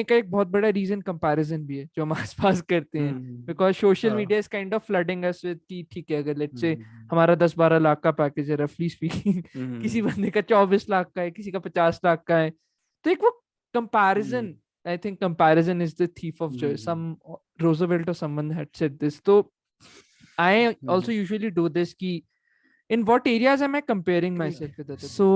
का एक बहुत बड़ा रीजन कंपैरिजन भी है जो हम आसपास करते हैं, because social media is kind of flooding us with कि ठीक है, अगर लेट्स से हमारा 10-12 लाख का पैकेज है रफली स्पीकिंग, किसी बंदे का 24 लाख का है, किसी का 50 लाख का है, तो एक वो comparison, I think comparison is the thief of joy, some Roosevelt और समवन हैड सेड दिस. तो I also usually do this कि in what areas am I comparing myself with others? So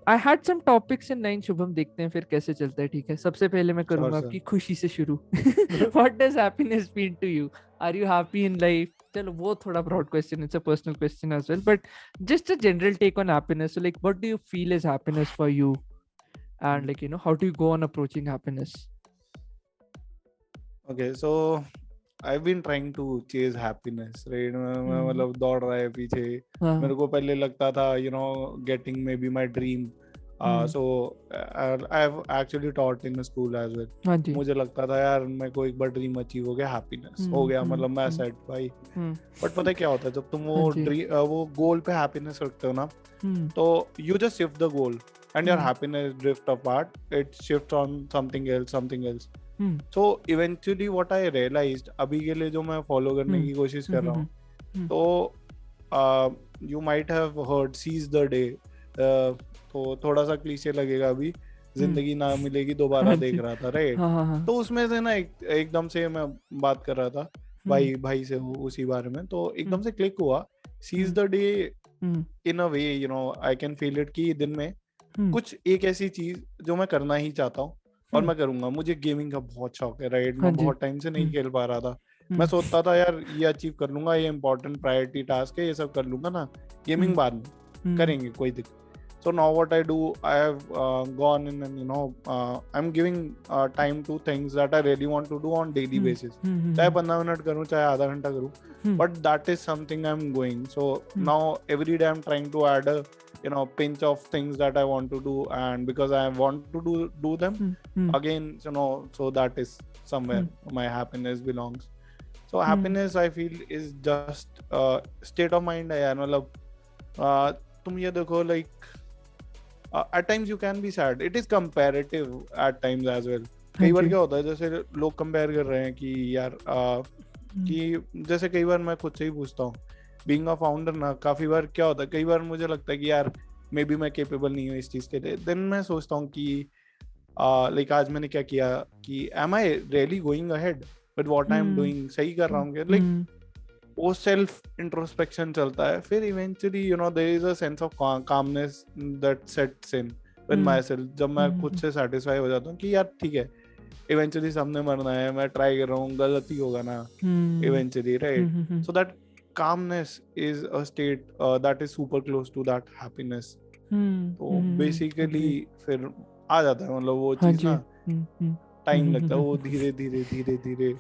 I had some topics in line. Shubham, देखते हैं फिर कैसे चलता है. ठीक है, सबसे पहले मैं करूंगा आपकी खुशी से शुरू. What does happiness mean to you? Are you happy in life? चलो वो थोड़ा broad question, it's a personal question as well, but just a general take on happiness. So like what do you feel is happiness for you, and like how do you go on approaching happiness? Okay, so I've been trying to chase happiness, right? मैं मतलब दौड़ रहा है पीछे. मेरे को पहले लगता था getting maybe my dream. So I've actually taught in a school as well. मुझे लगता था यार मेरे को एक बार ड्रीम अचीव हो गया, हैप्पीनेस हो गया, मतलब मैं सेट भाई. बट पता है क्या होता है, जब तुम वो गोल पे हैप्पीनेस रखते हो ना, तो you just shift the goal and your happiness drift apart. It shifts on something else. So eventually what I realized, अभी के लिए जो मैं फॉलो करने की कोशिश कर रहा हूँ, तो you might have heard seize the day. तो थोड़ा सा क्लीशे लगेगा, अभी जिंदगी ना मिलेगी दोबारा देख रहा था, राइट? तो उसमें से ना एकदम से मैं बात कर रहा था भाई से उसी बारे में, तो एकदम से क्लिक हुआ. seize the day in a way, I can feel it कि दिन में कुछ एक ऐसी चीज जो मैं करना ही चाहता हूँ और मैं करूंगा. मुझे गेमिंग का बहुत शौक है, राइट? मैं बहुत टाइम से नहीं खेल पा रहा था. मैं सोचता था यार ये अचीव कर लूंगा, ये इंपॉर्टेंट प्रायोरिटी टास्क है, ये सब कर लूंगा ना, गेमिंग बाद में करेंगे, कोई दिक्कत. So now what I do, I have gone in and I'm giving time to things that I really want to do on daily basis. चाहे 15 मिनट करूँ, चाहे आधा घंटा करूँ, but that is something I'm going. So now every day I'm trying to add a pinch of things that I want to do, and because I want to do them again, so that is somewhere my happiness belongs. So happiness I feel is just state of mind है यार. मतलब तुम ये देखो, like at times you can be sad. It is comparative at times as well. कई बार क्या होता है, जैसे लोग कंपेयर कर रहे हैं कि यार कि जैसे कई बार मैं खुद से ही पूछता हूँ, बीइंग अ फाउंडर ना, काफी बार क्या होता है, कई बार मुझे लगता है कि यार मे बी मैं केपेबल नहीं हूँ इस चीज के लिए. देन मैं सोचता हूँ कि लाइक आज मैंने क्या किया, कि am I really going ahead with what I am doing, सही कर रहा हूँ, लाइक वो सेल्फ इंट्रोस्पेक्शन चलता है. फिर eventually there is a sense of calmness that sets in with myself. जब मैं खुद से सेटिस्फाई हो जाता हूँ कि यार ठीक है, इवेंचुअली सबने मरना है, मैं ट्राई कर रहा हूँ, गलती होगा ना eventually, right? So that calmness is a state that is super close to that happiness. तो बेसिकली फिर आ जाता है, मतलब वो चीज ना टाइम लगता है, वो धीरे धीरे.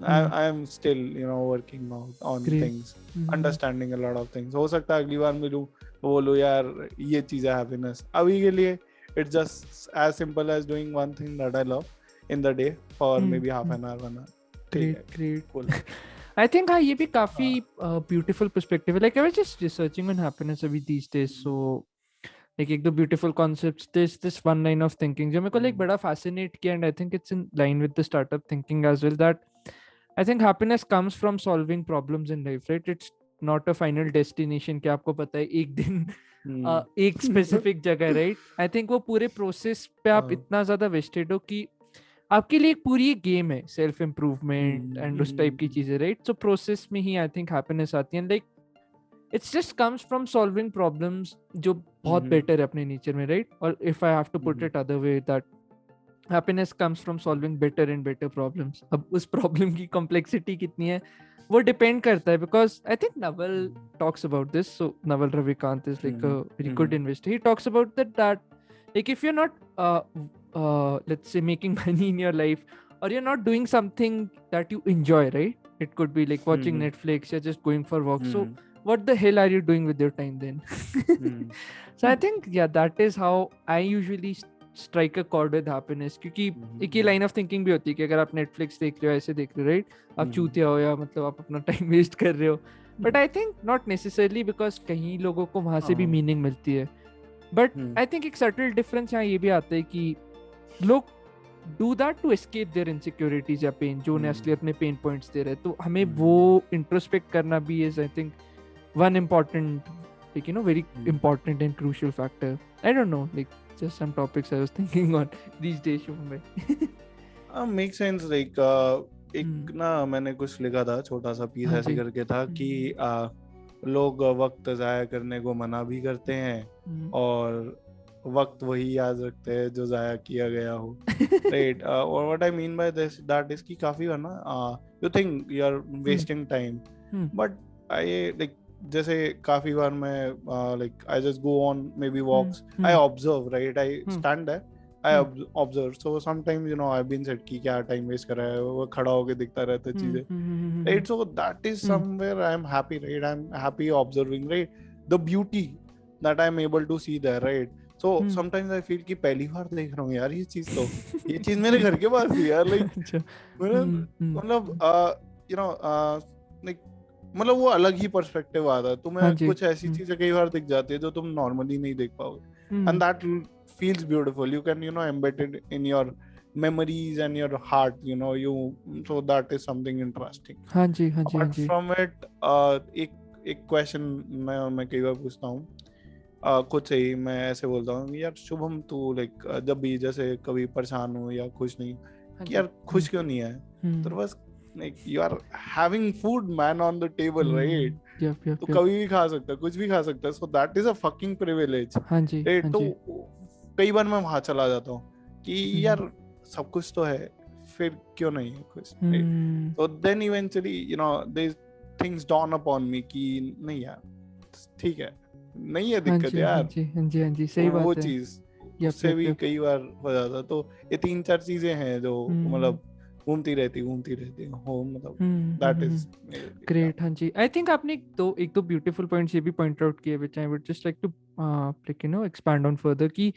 I am still working out on things, understanding a lot of things. हो सकता है अगली बार मिलूं तो बोलूं यार ये चीज है हैप्पीनेस. अभी के लिए it's just as simple as doing one thing that I love in the day for maybe half an hour, 1 hour. Great. Cool. I think हाँ, ये भी काफी beautiful perspective है. Like I was just researching on happiness अभी these days, so like एक दो beautiful concepts. This one line of thinking जो मेरे को like बड़ा fascinate किया, and I think it's in line with the startup thinking as well, that I think happiness comes from solving problems in life, right? It's not a final destination कि आपको पता है एक दिन एक specific जगह, right? I think वो पूरे process पे आप इतना ज़्यादा vested हो कि आपके लिए एक पूरी गेम है, सेल्फ इम्प्रूवमेंट एंड उस टाइप की चीजें, राइट? सो प्रोसेस में ही आई थिंक हैप्पीनेस आती है. Like it's just comes from solving problems जो बहुत बेटर है अपने नेचर में, राइट? और if I have to put it other way, that happiness comes from solving better and better problems. अब उस प्रॉब्लम की कॉम्प्लेक्सिटी कितनी है वो डिपेंड करता है, because I think Naval talks about this. So Naval Ravikant is like a very good investor. He talks about that like if you're not let's say making money in your life, or you're not doing something that you enjoy, right? It could be like watching Netflix, you're just going for walks. So what the hell are you doing with your time then? So I think that is how I usually strike a chord with happiness. क्योंकि एक ये line of thinking भी होती है कि अगर आप Netflix देख रहे हो, ऐसे देख रहे हो, right? आप चूतिया हो या मतलब आप अपना time waste कर रहे हो. But I think not necessarily, because कहीं लोगों को वहाँ से भी meaning मिलती है. बट आई थिंक एक सटल डिफरेंस यहाँ ये भी आता है कि लोग do that to escape their insecurities या पेन जो उन्हें असली अपने पेन पॉइंट्स दे रहे हैं. तो हमें वो इंट्रोस्पेक्ट करना भी is I think one important, like, very important and crucial factor. I don't know, like, just some topics I was thinking on these days, Shubham bhai. Make sense like एक ना मैंने कुछ लिखा था, छोटा सा पीस ऐसे करके था कि लोग वक्त जाया करने को मना भी करते हैं और वक्त वही याद रखते हैं जो जाया किया गया हो. राइट. और what I mean by this that is कि काफी बार ना you think you are wasting time, but I like जैसे काफी बार मैं like I just go on maybe walks, I observe, right, I stand है, I observe. So sometimes, I've been said कि क्या time waste कर रहा है, वो खड़ा होके दिखता रहता है चीजें, right? So that is somewhere I'm happy, right? I'm happy observing, right? The beauty that I'm able to see there, right? So sometimes I feel कि पहली बार देख रहा हूँ यार ये चीज मेरे घर के पास भी यार, like मतलब like मतलब वो अलग ही पर्सपेक्टिव आता है तुम्हें. कुछ ऐसी चीजें कई बार दिख जाती है जो तुम नॉर्मली नहीं देख पाओगे, and that feels beautiful. You can embed it in your memories and your heart, so that is something interesting. हाँ जी. Apart from it, एक क्वेश्चन मैं कई बार पूछता हूँ, खुद से ही मैं ऐसे बोलता हूँ यार शुभम तू लाइक जब भी जैसे कभी परेशान हो या खुश नहीं कि यार खुश क्यों नहीं है, तो बस like you are having food man on the table, right? तो कभी भी खा सकता है, कुछ भी खा सकता है, so that is a fucking privilege. हाँ जी. तो कई बार मैं वहां चला जाता हूँ कि यार सब कुछ तो है, फिर क्यों नहीं है कुछ, तो then eventually these things dawn upon me कि नहीं यार ठीक है, नहीं है दिक्कत यार. हाँ जी सही बात है. वो चीज उससे भी कई बार हो जाता. तो ये 3-4 चीजें हैं जो मतलब घूमती रहती हो, मतलब that is great. हाँ जी. I think आपने एक दो beautiful points ये भी point out किए which I would just like to like expand on further कि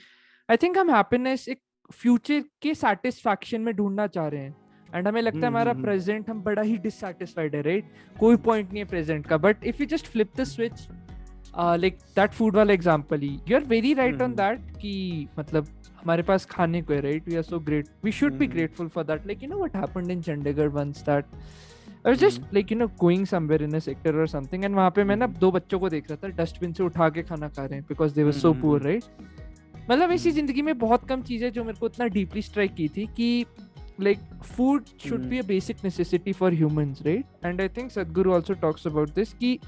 I think हम happiness एक future के satisfaction में ढूंढना चाह रहे हैं, and हमें लगता है हमारा present हम बड़ा ही dissatisfied है, right? कोई point नहीं है present का, but if you just flip the switch, like that food वाला example he, you are very right on that कि मतलब हमारे पास खाने को है, right? We are so great, we should be grateful for that. Like what happened in Chandigarh once, that I was just like going somewhere in a sector or something, and वहाँ पे मैं ना 2 बच्चों को देख रहा था डस्टबिन से उठा के खाना खा रहे हैं because they were so poor, right? मतलब ऐसी जिंदगी में बहुत कम चीजें जो मेरे को इतना डीपली स्ट्राइक की थी कि like food should be a basic necessity for humans, right? And I think Sadhguru also talks about this कि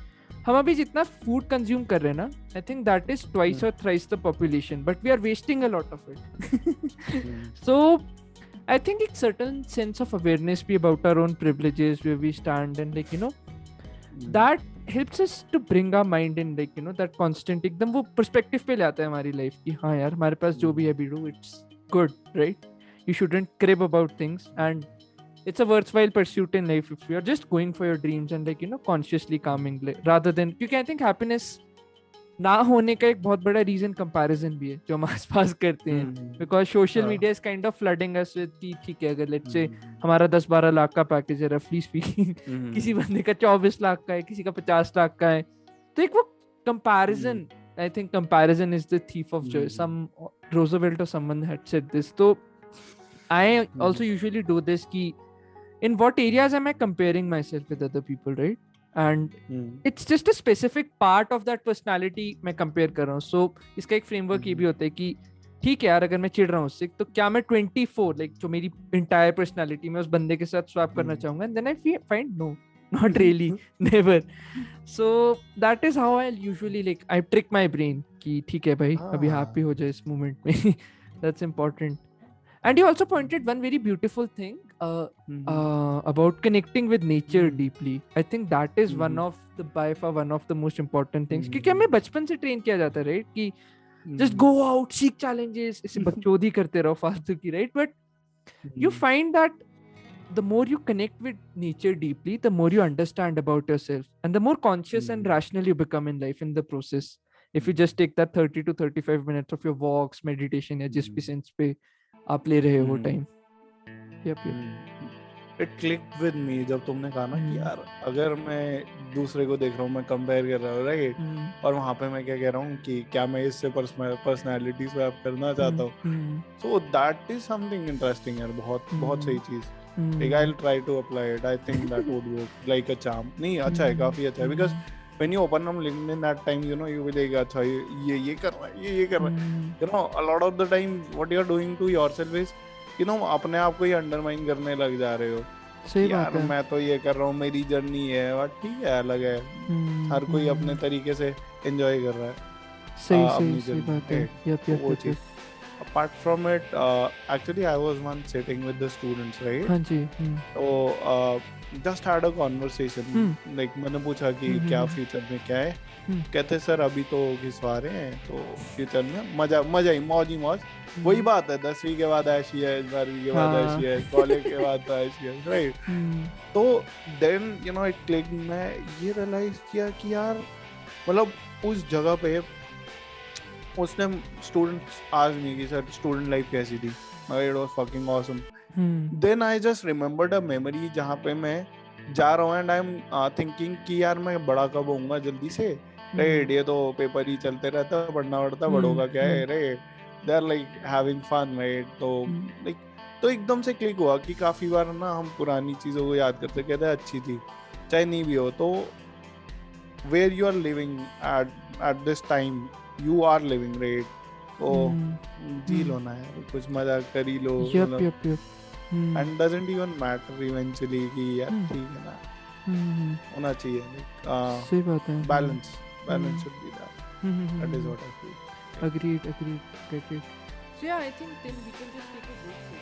हम अभी जितना फूड कंज्यूम कर रहे हैं ना, I think that is twice or thrice the population, but we are wasting a lot of it. So I think एक certain sense of awareness भी about our own privileges, where we stand, and like that helps us to bring our mind in like that constant एकदम वो perspective पे ले आता है हमारी life की. हाँ यार हमारे पास जो भी है Baidu, it's good, right? You shouldn't crib about things, and it's a worthwhile pursuit in life if you are just going for your dreams and like consciously calming rather than, क्योंकि I think happiness ना होने का एक बहुत बड़ा reason comparison भी है जो हम आसपास करते हैं, because social media is kind of flooding us with कि ठीक है अगर लेट्स से हमारा 10-12 लाख का पैकेज है रफली स्पीकिंग, किसी बंदे का 24 लाख का है, किसी का 50 लाख का है, तो एक वो comparison, I think comparison is the thief of joy. Some Roosevelt और समवन हैड सेड दिस. तो I also usually do this कि in what areas am I comparing myself with other people, right? And it's just a specific part of that personality मैं compare कर रहा हूँ. So इसका एक framework ये भी होता है कि ठीक है यार अगर मैं चिढ़ रहा हूँ उससे, तो क्या मैं 24 like जो मेरी entire personality में उस बंदे के साथ swap करना चाहूँगा? And then I find no, not really, never. So that is how I usually like I trick my brain कि ठीक है भाई अभी happy हो जाए इस moment में. That's important. And you also pointed one very beautiful thing about connecting with nature deeply. I think that is one of the most important things. क्योंकि हमें बचपन से ट्रेन किया जाता है, right? कि just go out, seek challenges, इसे बकचोदी करते रहो फालतू की, right? But you find that the more you connect with nature deeply, the more you understand about yourself, and the more conscious and rational you become in life in the process. If you just take that 30 to 35 minutes of your walks, meditation या जिस भी sense पे आप ले रहे हो time. It clicked with me जब तुमने कहा ना कि हम्म यार अगर मैं दूसरे को देख रहा हूँ, मैं कंपेयर कर रहा हूँ, राइट, हम्म और वहां पे मैं क्या कह रहा हूँ कि क्या मैं इससे पर्सनालिटी स्वैप करना चाहता हूँ. Hmm so that is something interesting यार. बहुत बहुत सही हम्म चीज. एक I hmm will try to apply it. I think that would work like a charm. नहीं, अच्छा है, हम्म काफी अच्छा है. Because hmm when you open up LinkedIn that time, you know, you will like, अच्छा ये कर रहा है, ये कर रहा है. हम्म, You know, a lot of the time what you are doing to yourself is, you know, अपने आप को ही अंडरमाइन करने लग जा रहे हो सही कि बात यार है. मैं तो ये कर रहा हूँ, मेरी जर्नी है, बट ठीक है, अलग है. हर कोई अपने हम्म. तरीके से एंजॉय कर रहा है सही सही अपनी सही जर्नी, बात है. राइट. यप तो यप वो यप चीज. Yup. apart from it, actually I was once sitting with the students, right. हाँ जी. तो just had a conversation. Hmm like मैंने पूछा कि हम्म क्या हम्म फ्यूचर में क्या है. हम्म कहते सर अभी तो घिसवा रहे हैं, तो फ्यूचर में मजा मजा ही मौज ही मौज. वही हम्म, बात है, 10वीं के बाद ऐशी है, 12वीं के बाद ऐशी हाँ. है, कॉलेज के बाद तो ऐशी है, राइट. हम्म तो then you know it click. मैं ये रियलाइज किया कि यार मतलब उस जगह पे उसने स्टूडेंट्स आज मी की सर स्टूडेंट लाइफ कैसी थी. It was fucking awesome. Hmm then I just remembered a memory जहाँ पे मैं जा रहा हूँ एंड आई एम थिंकिंग कि यार मैं बड़ा कब होऊंगा जल्दी से. हम्म रेड ये तो पेपर ही चलते रहता है, पढ़ना पड़ता, बड़ों का क्या है, हम्म रे they are like having fun, right. तो हम्म लाइक तो एकदम से क्लिक हुआ कि काफी बार ना हम पुरानी चीजों को याद करते कहते हैं अच्छी थी, चाहे नहीं भी हो. तो where you are living at this time, you are living, right. तो हम्म जी हम्म. लो ना यार, कुछ मजा कर ही लो, यप मतलब. Yup yup. Hmm and doesn't even matter eventually कि यार हम्म ठीक है ना, हम्म. होना चाहिए लाइक सही बात है. Balance. Balance hmm should be that. That is hmm. What I feel. Agreed, agreed, agreed. So yeah, I think then we can just take a break.